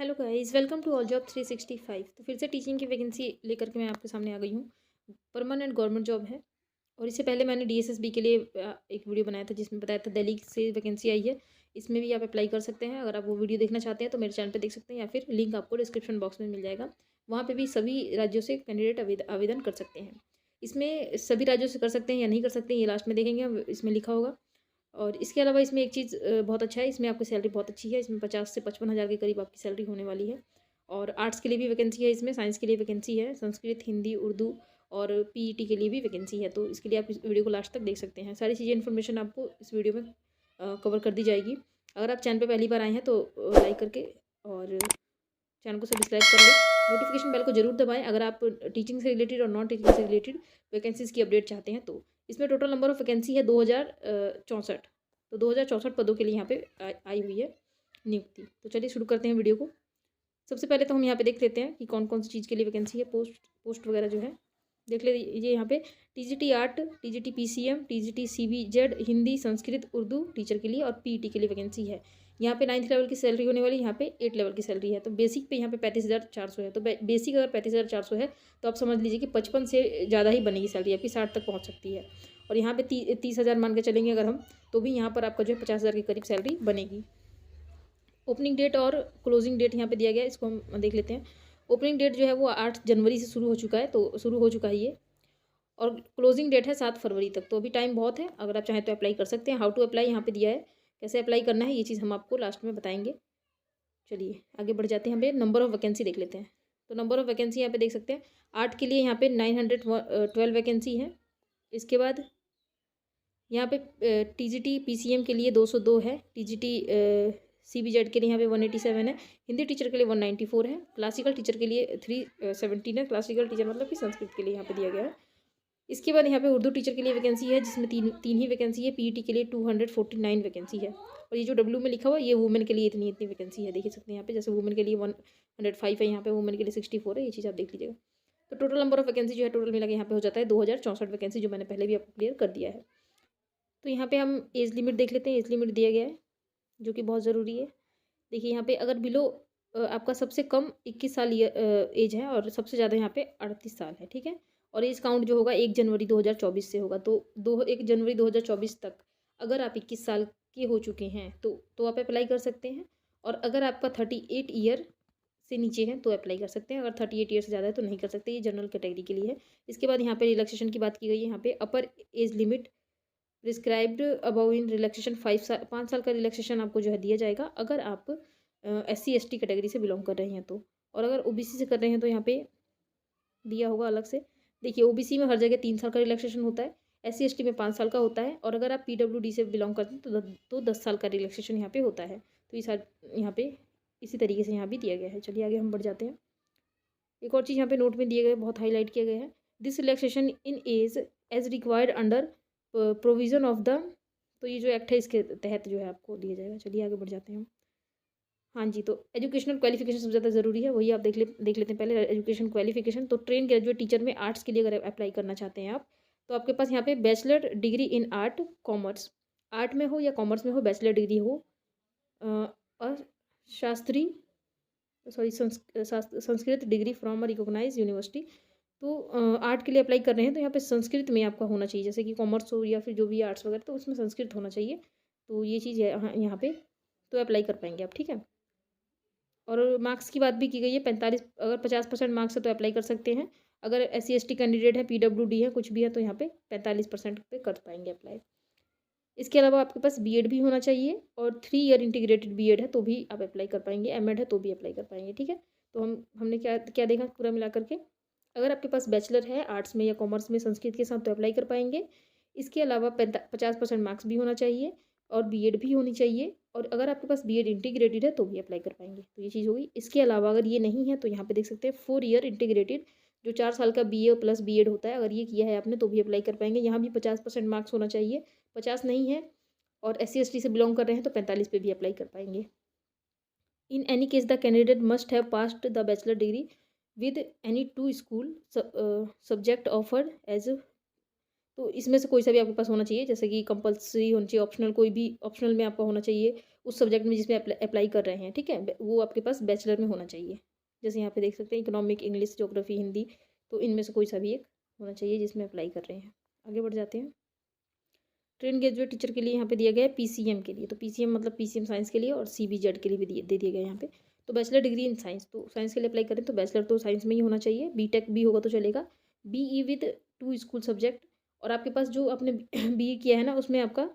Hello guys, welcome to all job 365। तो फिर से टीचिंग की वैकेंसी लेकर के मैं आपके सामने आ गई हूँ। परमानेंट गवर्नमेंट जॉब है। और इससे पहले मैंने डीएसएसबी के लिए एक वीडियो बनाया था जिसमें बताया था दिल्ली से वैकेंसी आई है। इसमें भी आप अप्लाई कर सकते हैं। अगर आप वो वीडियो देखना चाहते हैं तो मेरे चैनल पे देख सकते हैं, या फिर लिंक आपको डिस्क्रिप्शन बॉक्स में मिल जाएगा। वहाँ पर भी सभी राज्यों से कैंडिडेट आवेदन कर सकते हैं। इसमें सभी राज्यों से कर सकते हैं या नहीं कर सकते हैं, ये लास्ट में देखेंगे, इसमें लिखा होगा। और इसके अलावा इसमें एक चीज़ बहुत अच्छा है, इसमें आपकी सैलरी बहुत अच्छी है। इसमें 50 से 55 हज़ार के करीब आपकी सैलरी होने वाली है। और आर्ट्स के लिए भी वैकेंसी है, इसमें साइंस के लिए वैकेंसी है, संस्कृत, हिंदी, उर्दू और पीईटी के लिए भी वैकेंसी है। तो इसके लिए आप इस वीडियो को लास्ट तक देख सकते हैं। सारी चीज़ें इन्फॉर्मेशन आपको इस वीडियो में कवर कर दी जाएगी। अगर आप चैनल पर पहली बार आए हैं तो लाइक करके और चैनल को सब्सक्राइब कर लें। नोटिफिकेशन बेल को जरूर दबाएं अगर आप टीचिंग से रिलेटेड और नॉन टीचिंग से रिलेटेड वैकेंसीज़ की अपडेट चाहते हैं। तो इसमें टोटल नंबर ऑफ़ वैकेंसी है 2064। तो 2064 पदों के लिए यहाँ पे आई हुई है नियुक्ति। तो चलिए शुरू करते हैं वीडियो को। सबसे पहले तो हम यहाँ पे देख लेते हैं कि कौन कौन सी चीज़ के लिए वैकेंसी है। पोस्ट वगैरह जो है देख लीजिए यहाँ पे। TGT art, TGT PCM, TGT CBZ, Hindi, Sanskrit, Urdu teacher के लिए और पीईटी के लिए वैकेंसी है। यहाँ पे 9th लेवल की सैलरी होने वाली, यहाँ पे 8 लेवल की सैलरी है। तो बेसिक पे यहाँ पे 35,400 है। तो बेसिक अगर 35,400 है तो आप समझ लीजिए कि 55 से ज़्यादा ही बनेगी सैलरी आपकी, 60 तक पहुँच सकती है। और यहाँ पे 30,000 मान के चलेंगे अगर हम, तो भी यहाँ पर आपका जो है 50,000 के करीब सैलरी बनेगी। ओपनिंग डेट और क्लोजिंग डेट यहाँ पे दिया गया है, इसको हम देख लेते हैं। ओपनिंग डेट जो है वो 8 जनवरी से शुरू हो चुका है, तो शुरू हो चुका है ये। और क्लोजिंग डेट है 7 फरवरी तक। तो अभी टाइम बहुत है, अगर आप चाहें तो अप्लाई कर सकते हैं। हाउ टू अप्लाई यहाँ पे दिया है, कैसे अप्लाई करना है ये चीज़ हम आपको लास्ट में बताएंगे। चलिए आगे बढ़ जाते हैं। हम नंबर ऑफ़ वैकेंसी देख लेते हैं। तो नंबर ऑफ़ वैकेंसी यहाँ पे देख सकते हैं। आर्ट के लिए यहाँ पे 912 वैकेंसी है। इसके बाद यहाँ पे टीजीटी पीसीएम के लिए 202 है। टीजीटी सीबीजेड के लिए यहाँ पे 187 है। हिंदी टीचर के लिए 194 है। क्लासिकल टीचर के लिए 317 है। क्लासिकल टीचर मतलब कि संस्कृत के लिए यहाँ पे दिया गया है। इसके बाद यहाँ पे उर्दू टीचर के लिए वैकेंसी है, जिसमें तीन ही वैकेंसी है। पीईटी के लिए 249 वैकेंसी है। और ये जो डब्ल्यू में लिखा हुआ है ये वुमेन के लिए इतनी वैकेंसी है, देख सकते हैं यहाँ पे। जैसे वुमेन के लिए 105 है, यहाँ पे वुमेन के लिए 64 है। ये चीज़ आप देख लीजिएगा। तो टोटल नंबर ऑफ वैकेंसी जो है टोटल मिला के यहाँ पे हो जाता है 2064 वैकेंसी, जो मैंने पहले भी आपको क्लियर कर दिया है। तो यहाँ पे हम एज लिमिट देख लेते हैं। एज लिमिट दिया गया है जो कि बहुत ज़रूरी है। देखिए यहाँ पे अगर बिलो आपका सबसे कम 21 साल एज है और सबसे ज़्यादा यहाँ पे 38 साल है, ठीक है। और एज काउंट जो होगा 1 जनवरी 2024 से होगा। तो 1 जनवरी 2024 तक अगर आप 21 साल के हो चुके हैं तो आप अप्लाई कर सकते हैं। और अगर आपका 38 ईयर से नीचे है तो अप्लाई कर सकते हैं। अगर 38 ईयर से ज़्यादा है तो नहीं कर सकते। ये जनरल कैटेगरी के लिए है। इसके बाद यहाँ पे रिलैक्सेशन की बात की गई है। यहाँ पे upper age limit prescribed about in relaxation 5 साल का रिलैक्सेशन आपको जो है दिया जाएगा अगर आप SC/ST कैटेगरी से बिलोंग कर रहे हैं तो। और अगर OBC से कर रहे हैं तो यहाँ पे दिया होगा अलग से। देखिए OBC में हर जगह 3 साल का रिलैक्सेशन होता है, SC/ST में 5 साल का होता है, और अगर आप PWD से बिलोंग करते हैं तो 10 साल का रिलैक्सेशन यहाँ पे होता है। तो ये यहाँ पे इसी तरीके से यहाँ भी दिया गया है। चलिए आगे हम बढ़ जाते हैं। एक और चीज़ यहाँ पे नोट में दिए गए, बहुत हाईलाइट किया गया है। This relaxation in age age required under provision of the, तो ये जो एक्ट है इसके तहत जो है आपको दिया जाएगा। चलिए आगे बढ़ जाते हैं हम। हाँ जी, तो एजुकेशनल क्वालिफिकेशन सबसे ज़्यादा ज़रूरी है, वही आप देख लेते हैं पहले। एजुकेशन क्वालिफिकेशन तो ट्रेन ग्रेजुएट टीचर में आर्ट्स के लिए अगर अप्लाई करना चाहते हैं आप, तो आपके पास यहाँ पे bachelor degree in art commerce, art में हो या कॉमर्स में हो, बैचलर डिग्री हो। और Shastri Sanskrit degree from a recognise university. तो आर्ट के लिए अप्लाई कर रहे हैं तो यहाँ पे संस्कृत में आपका होना चाहिए, जैसे कि कॉमर्स हो या फिर जो भी आर्ट्स वगैरह, तो उसमें संस्कृत होना चाहिए। तो ये चीज़ है यहाँ पे, तो अप्लाई कर पाएंगे आप, ठीक है। और मार्क्स की बात भी की गई है। 45, अगर 50% मार्क्स है तो अप्लाई कर सकते हैं। अगर SC/ST कैंडिडेट है, PWD है, कुछ भी है, तो यहाँ पे 45% पे कर पाएंगे अप्लाई। इसके अलावा आपके पास BEd भी होना चाहिए, और 3 ईयर इंटीग्रेटेड BEd है तो भी आप अप्लाई कर पाएंगे। MAd है तो भी अप्लाई कर पाएंगे, ठीक है। तो हमने क्या क्या देखा पूरा मिला करके। अगर आपके पास बैचलर है आर्ट्स में या कॉमर्स में संस्कृत के साथ तो अप्लाई कर पाएंगे। इसके अलावा 50% मार्क्स भी होना चाहिए और BEd भी होनी चाहिए। और अगर आपके पास BEd इंटीग्रेटेड है तो भी अप्लाई कर पाएंगे। तो ये चीज़ होगी। इसके अलावा अगर ये नहीं है तो यहाँ पे देख सकते हैं 4 ईयर इंटीग्रेटेड, जो 4 साल का BA प्लस BEd होता है, अगर ये किया है आपने तो भी अप्लाई कर पाएंगे। यहाँ भी 50% मार्क्स होना चाहिए, 50 नहीं है, और SC/ST से बिलोंग कर रहे हैं तो 45 पे भी अप्लाई कर पाएंगे। In any case the candidate must have passed the bachelor degree with any 2 school subject offered as, तो इसमें से कोई सा भी आपके पास होना चाहिए, जैसे कि कंपलसरी होना चाहिए, ऑप्शनल कोई भी ऑप्शनल में आपका होना चाहिए, उस सब्जेक्ट में जिसमें अप्लाई कर रहे हैं, ठीक है, वो आपके पास बैचलर में होना चाहिए। जैसे यहाँ पे देख सकते हैं इकोनॉमिक, इंग्लिश, ज्योग्राफी, हिंदी, तो इनमें से कोई सा भी एक होना चाहिए जिसमें अप्लाई कर रहे हैं। आगे बढ़ जाते हैं। ट्रेन ग्रेजुएट टीचर के लिए यहाँ पे दिया गया है पीसीएम के लिए, तो पीसीएम मतलब पीसीएम साइंस के लिए और सीबीजेड के लिए भी दे दिया गया है यहाँ पे। तो बैचलर डिग्री इन साइंस, तो साइंस के लिए अप्लाई करें तो बैचलर तो साइंस में ही होना चाहिए, बीटेक भी होगा तो चलेगा, बीई विद 2 स्कूल सब्जेक्ट, और आपके पास जो आपने बीई किया है ना उसमें आपका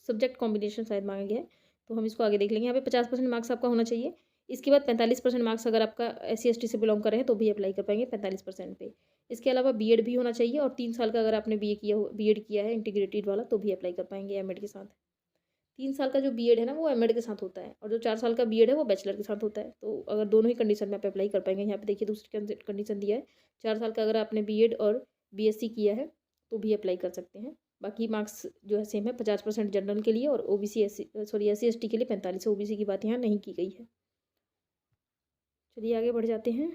सब्जेक्ट कॉम्बिनेशन शायद मांगा गया है, तो हम इसको आगे देख लेंगे। यहाँ पे 50% मार्क्स आपका होना चाहिए। इसके बाद 45% मार्क्स अगर आपका SC ST से बिलोंग कर रहे हैं तो भी अप्लाई कर पाएंगे 45% पे। इसके अलावा बीएड भी होना चाहिए, और 3 साल का अगर आपने बीएड किया है इंटीग्रेटेड वाला तो भी अप्लाई कर पाएंगे एमएड के साथ। 3 साल का जो बीएड है ना वो एमएड के साथ होता है, और जो 4 साल का बीएड है वो बैचलर के साथ होता है। तो अगर दोनों ही कंडीशन में आप अप्लाई कर पाएंगे। यहाँ पे देखिए दूसरी कंडीशन दिया है, 4 साल का अगर आपने बीएड और बीएससी किया है तो भी अप्लाई कर सकते हैं। बाकी मार्क्स जो है सेम है, 50% जनरल के लिए और ओबीसी SC ST के लिए 45। ओबीसी की बात यहाँ नहीं की गई है। चलिए आगे बढ़ जाते हैं।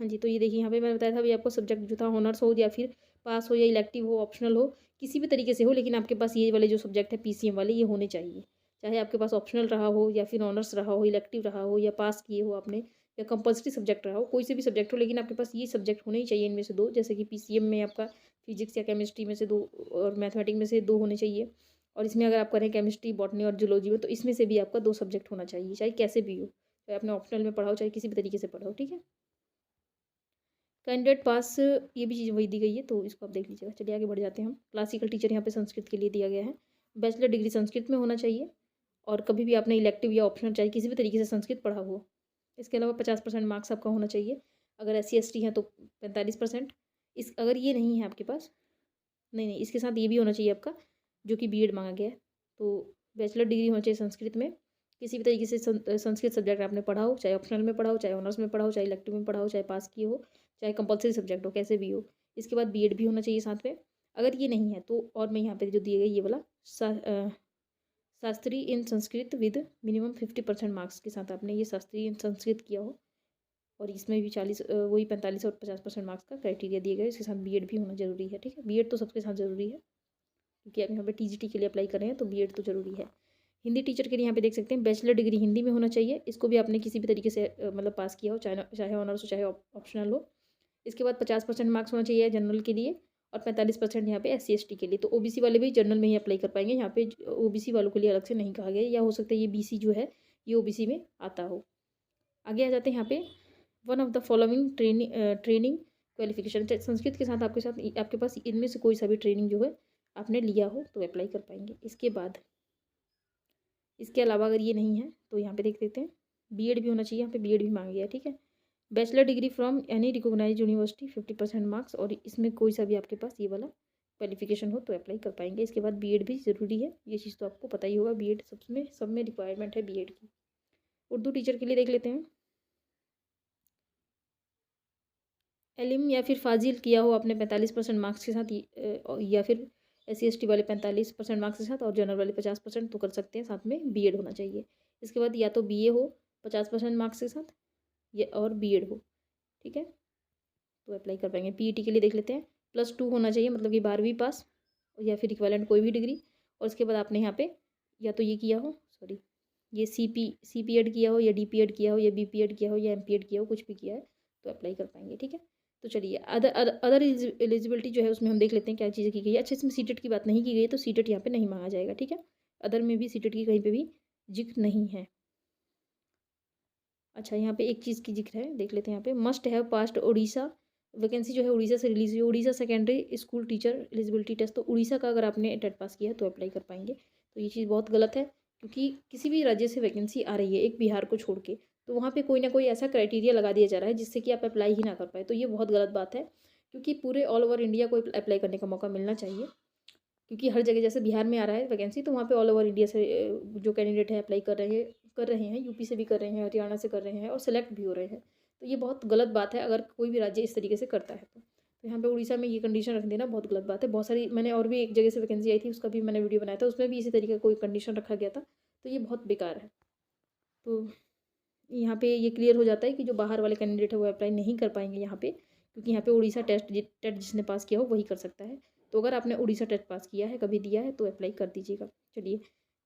हाँ जी, तो ये देखिए यहाँ पे मैंने बताया था भाई आपको सब्जेक्ट जो था ऑनर्स हो या फिर पास हो या इलेक्टिव हो, ऑप्शनल हो, किसी भी तरीके से हो, लेकिन आपके पास ये वाले जो सब्जेक्ट है पीसीएम वाले ये होने चाहिए। चाहे आपके पास ऑप्शनल रहा हो या फिर ऑनर्स रहा हो, इलेक्टिव रहा हो या पास किए हो आपने, या कंपल्सरी सब्जेक्ट रहा हो, कोई से भी सब्जेक्ट हो, लेकिन आपके पास ये सब्जेक्ट होने ही चाहिए इनमें से 2। जैसे कि पीसीएम में आपका फिजिक्स या केमिस्ट्री में से 2 और मैथमेटिक्स में से 2 होने चाहिए, और इसमें अगर आप करें केमिस्ट्री, बॉटनी और जूलॉजी में तो इसमें से भी आपका 2 सब्जेक्ट होना चाहिए, चाहे कैसे भी हो, चाहे आपने ऑप्शनल में पढ़ाओ चाहे किसी भी तरीके से पढ़ाओ, ठीक है। कैंडिडेट पास ये भी चीज़ वही दी गई है, तो इसको आप देख लीजिएगा। चलिए आगे बढ़ जाते हैं हम। क्लासिकल टीचर यहाँ पे संस्कृत के लिए दिया गया है, बैचलर डिग्री संस्कृत में होना चाहिए, और कभी भी आपने इलेक्टिव या ऑप्शनल चाहे किसी भी तरीके से संस्कृत पढ़ा हो। इसके अलावा 50% मार्क्स आपका होना चाहिए, अगर SC ST हैं तो 45%। इस अगर ये नहीं है आपके पास, नहीं इसके साथ ये भी होना चाहिए आपका जो कि बीएड मांगा गया है। तो बैचलर डिग्री होना चाहिए संस्कृत में, किसी भी तरीके से संस्कृत सब्जेक्ट आपने पढ़ा हो, चाहे ऑप्शनल में पढ़ा हो, चाहे ऑनर्स में पढ़ा हो, चाहे इलेक्टिव में पढ़ा हो, चाहे पास किए हो, चाहे कंपलसरी सब्जेक्ट हो, कैसे भी हो। इसके बाद बीएड भी होना चाहिए साथ में। अगर ये नहीं है तो, और मैं यहाँ पे जो दिए गए ये वाला शास्त्री इन संस्कृत विद मिनिमम 50% मार्क्स के साथ आपने ये शास्त्री इन संस्कृत किया हो, और इसमें भी 40 वही 45 और 50% मार्क्स का क्राइटेरिया दिए गए। इसके साथ बीएड भी होना जरूरी है, ठीक है। बीएड तो सबके साथ जरूरी है, क्योंकि आप यहाँ पे टीजीटी के लिए अप्लाई कर रहे हैं तो बीएड तो जरूरी है। हिंदी टीचर के लिए यहाँ पे देख सकते हैं बैचलर डिग्री हिंदी में होना चाहिए, इसको भी आपने किसी भी तरीके से मतलब पास किया हो, चाहे ऑनर्स हो चाहे ऑप्शनल हो। इसके बाद 50% मार्क्स होना चाहिए जनरल के लिए, और 45% यहाँ पे SC ST के लिए। तो ओबीसी वाले भी जनरल में ही अप्लाई कर पाएंगे, यहाँ पे ओबीसी वालों के लिए अलग से नहीं कहा गया, या हो सकता है ये बीसी जो है ये ओबीसी में आता हो। आगे आ जाते हैं यहाँ पे, one of the following training qualification, Sanskrit के साथ आपके पास इनमें से कोई सा भी ट्रेनिंग जो है आपने लिया हो तो अप्लाई कर पाएंगे। इसके बाद इसके अलावा अगर ये नहीं है तो यहाँ पे देख लेते हैं, बीएड भी होना चाहिए, यहाँ पे बीएड भी मांगा गया है, ठीक है। Bachelor degree from any recognised university 50% marks, और इसमें कोई सा भी आपके पास ये वाला क्वालिफिकेशन हो तो अप्लाई कर पाएंगे। इसके बाद बीएड भी ज़रूरी है, ये चीज़ तो आपको पता ही होगा, बीएड सब में रिक्वायरमेंट है बीएड की। उर्दू टीचर के लिए देख लेते हैं, एलिम या फिर फाजिल किया हो आपने 45% मार्क्स के साथ, या फिर SC ST वाले 45% मार्क्स के साथ, और जनरल वाले 50% तो कर सकते हैं, साथ में बीएड होना चाहिए। इसके बाद या तो बीए हो 50% मार्क्स के साथ, या और बीएड हो, ठीक है, तो अप्लाई कर पाएंगे। पीईटी के लिए देख लेते हैं, +2 होना चाहिए, मतलब कि 12वीं पास या फिर इक्विवेलेंट कोई भी डिग्री, और उसके बाद आपने यहाँ पे या तो ये किया हो, सॉरी ये CPEड किया हो, या DPEड किया हो, या BPEड किया हो, या MPEड किया हो, कुछ भी किया है तो अप्लाई कर पाएंगे, ठीक है। तो चलिए अदर एलिजिबिलिटी जो है उसमें हम देख लेते हैं क्या चीज़ें की गई है। अच्छा, इसमें सीटेट की बात नहीं की गई है तो सीटेट यहाँ पे नहीं मांगा जाएगा, ठीक है। अदर में भी सीटेट की कहीं पे भी जिक्र नहीं है। अच्छा, यहाँ पे एक चीज़ की जिक्र है, देख लेते हैं। यहाँ पे must have passed Orissa, vacancy जो है उड़ीसा से रिलीज हुई, Orissa secondary school teacher eligibility test, तो उड़ीसा का अगर आपने टेट पास किया है तो अप्लाई कर पाएंगे। तो ये चीज़ बहुत गलत है, क्योंकि किसी भी राज्य से वैकेंसी आ रही है एक बिहार को छोड़ के, तो वहाँ पे कोई ना कोई ऐसा क्राइटेरिया लगा दिया जा रहा है जिससे कि आप अप्लाई ही ना कर पाए, तो ये बहुत गलत बात है। क्योंकि पूरे ऑल ओवर इंडिया को अप्लाई करने का मौका मिलना चाहिए, क्योंकि हर जगह जैसे बिहार में आ रहा है वैकेंसी, तो वहाँ पे ऑल ओवर इंडिया से जो कैंडिडेट है अप्लाई कर रहे हैं, यूपी से भी कर रहे हैं, हरियाणा से कर रहे हैं, और सेलेक्ट भी हो रहे हैं। तो ये बहुत गलत बात है अगर कोई भी राज्य इस तरीके से करता है तो यहाँ पे उड़ीसा में ये कंडीशन रख देना बहुत गलत बात है। बहुत सारी मैंने और भी एक जगह से वैकेंसी आई थी, उसका भी मैंने वीडियो बनाया था, उसमें भी इसी तरीके का कोई कंडीशन रखा गया था, तो ये बहुत बेकार है। तो यहाँ पे ये क्लियर हो जाता है कि जो बाहर वाले कैंडिडेट है वो अप्लाई नहीं कर पाएंगे यहाँ पे, क्योंकि यहाँ पे उड़ीसा टेट जिसने पास किया हो वही कर सकता है। तो अगर आपने उड़ीसा टेट पास किया है, कभी दिया है, तो अप्लाई कर दीजिएगा। चलिए,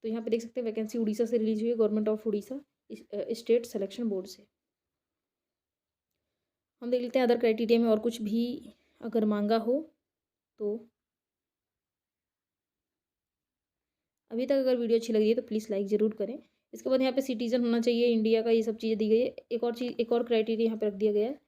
तो यहाँ पे देख सकते हैं वैकेंसी उड़ीसा से रिलीज हुई है, government of Orissa state selection board से। हम देख लेते हैं अदर क्राइटेरिया में और कुछ भी अगर मांगा हो तो। अभी तक अगर वीडियो अच्छी लग रही है तो प्लीज़ लाइक ज़रूर करें। इसके बाद यहाँ पे सिटीजन होना चाहिए इंडिया का, ये सब चीज़ें दी गई है। एक और क्राइटेरिया यहाँ पे रख दिया गया है,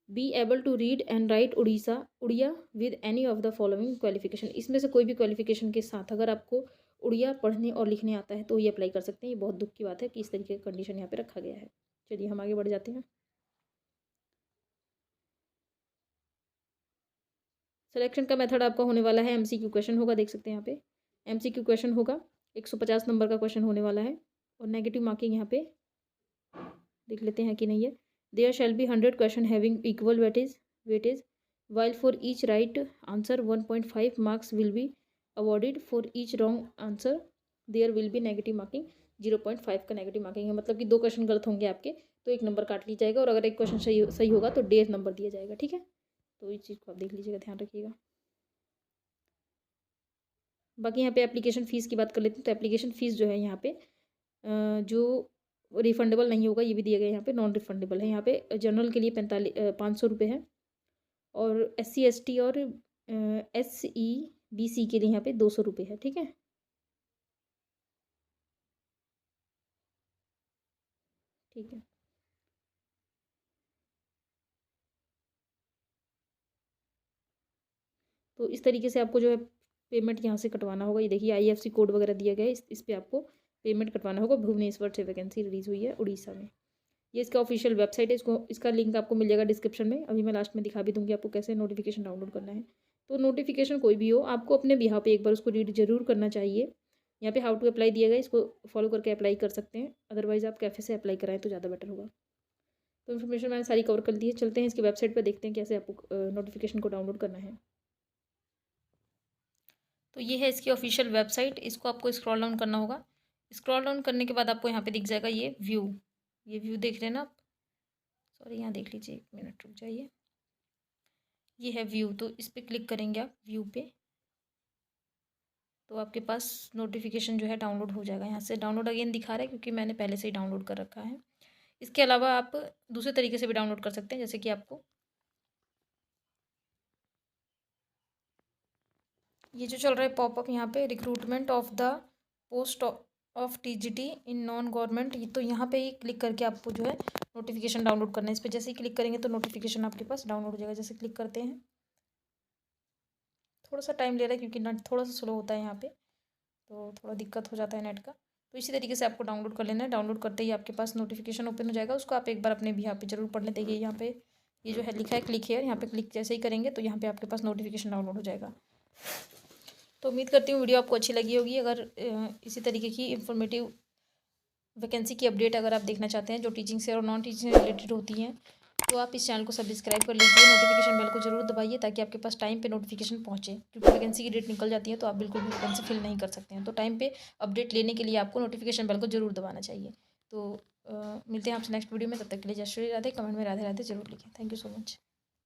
be able to read and write Odia with any of the following qualification. इसमें से कोई भी क्वालिफिकेशन के साथ अगर आपको उड़िया पढ़ने और लिखने आता है तो ये अप्लाई कर सकते हैं। ये बहुत दुख की बात है कि इस तरीके का कंडीशन यहाँ पे रखा गया है। चलिए हम आगे बढ़ जाते हैं। सिलेक्शन का मेथड आपका होने वाला है एमसीक्यू क्वेश्चन होगा, देख सकते हैं यहाँ पे एमसीक्यू क्वेश्चन होगा, 150 नंबर का क्वेश्चन होने वाला है और नेगेटिव मार्किंग यहाँ पे देख लेते हैं कि नहीं है। There shall be 100 question having equal weightage while for each right answer 1.5 marks will be awarded for each wrong answer there will be negative marking 0.5 का नेगेटिव मार्किंग है। मतलब कि 2 क्वेश्चन गलत होंगे आपके तो 1 नंबर काट लिया जाएगा और अगर 1 क्वेश्चन सही होगा तो 1.5 नंबर दिया जाएगा। ठीक है, तो इस चीज़ को आप देख लीजिएगा, ध्यान रखिएगा। बाकी यहाँ पे एप्लीकेशन फ़ीस की बात कर लेते हैं तो एप्लीकेशन फ़ीस जो है यहाँ पे जो रिफंडेबल नहीं होगा ये भी दिया गया है, यहाँ पे नॉन रिफंडेबल है। यहाँ पे जनरल के लिए 500 रुपये है और SC ST और SE BC के लिए यहाँ पे 200 रुपये है। ठीक है, ठीक है। तो इस तरीके से आपको जो है पेमेंट यहाँ से कटवाना होगा। ये देखिए IFC कोड वगैरह दिया गया है, इस पर आपको पेमेंट कटवाना होगा। भुवनेश्वर से वैकेंसी रिलीज़ हुई है उड़ीसा में। ये इसका ऑफिशियल वेबसाइट है, इसका लिंक आपको मिल जाएगा डिस्क्रिप्शन में। अभी मैं लास्ट में दिखा भी दूँगी आपको कैसे नोटिफिकेशन डाउनलोड करना है। तो नोटिफिकेशन कोई भी हो आपको अपने बिहाफ पे एक बार उसको रीड जरूर करना चाहिए। यहाँ पे हाउ टू अप्लाई दिया गया, इसको फॉलो करके अप्लाई कर सकते हैं, अदरवाइज़ आप कैफे से अप्लाई कराएं तो ज़्यादा बेटर होगा। तो इन्फॉर्मेशन मैंने सारी कवर कर दी है। चलते हैं इसकी वेबसाइट पर, देखते हैं कैसे आपको नोटिफिकेशन को डाउनलोड करना है। तो ये है इसकी ऑफिशियल वेबसाइट, इसको आपको स्क्रॉल डाउन करना होगा। स्क्रॉल डाउन करने के बाद आपको यहाँ पे दिख जाएगा ये व्यू देख रहे हैं ना आप, सॉरी यहाँ देख लीजिए, 1 मिनट रुक जाइए। ये है व्यू, तो इस पर क्लिक करेंगे आप व्यू पे तो आपके पास नोटिफिकेशन जो है डाउनलोड हो जाएगा। यहाँ से डाउनलोड अगेन दिखा रहा है क्योंकि मैंने पहले से ही डाउनलोड कर रखा है। इसके अलावा आप दूसरे तरीके से भी डाउनलोड कर सकते हैं, जैसे कि आपको ये जो चल रहा है पॉपअप यहाँ पे, recruitment of the post of TGT in non government, तो यहाँ पे ही क्लिक करके आपको जो है नोटिफिकेशन डाउनलोड करना है। इस पर जैसे ही क्लिक करेंगे तो नोटिफिकेशन आपके पास डाउनलोड हो जाएगा। जैसे क्लिक करते हैं, थोड़ा सा टाइम ले रहा है क्योंकि नेट थोड़ा सा स्लो होता है यहाँ पे, तो थोड़ा दिक्कत हो जाता है नेट का। तो इसी तरीके से आपको डाउनलोड कर लेना है। डाउनलोड करते ही आपके पास नोटिफिकेशन ओपन हो जाएगा, उसको आप एक बार अपने भी यहाँ पे जरूर पढ़ लेते हैं। यहाँ पे ये जो है लिखा है क्लिक हेयर, यहाँ पे क्लिक जैसे ही करेंगे तो यहाँ पे आपके पास नोटिफिकेशन डाउनलोड हो जाएगा। तो उम्मीद करती हूँ वीडियो आपको अच्छी लगी होगी। अगर इसी तरीके की इंफॉर्मेटिव वैकेंसी की अपडेट अगर आप देखना चाहते हैं जो टीचिंग से और नॉन टीचिंग से रिलेटेड होती हैं तो आप इस चैनल को सब्सक्राइब कर लीजिए, नोटिफिकेशन बेल को जरूर दबाइए ताकि आपके पास टाइम पे नोटिफिकेशन पहुंचे। क्योंकि वैकेंसी की डेट निकल जाती है तो आप बिल्कुल भी वैकेंसी फिल नहीं कर सकते हैं। तो टाइम पे अपडेट लेने के लिए आपको नोटिफिकेशन बेल को जरूर दबाना चाहिए। तो मिलते हैं आपसे नेक्स्ट वीडियो में, तब तक के लिए जय श्री राधे। कमेंट में राधे राधे जरूर लिखें। Thank you so much.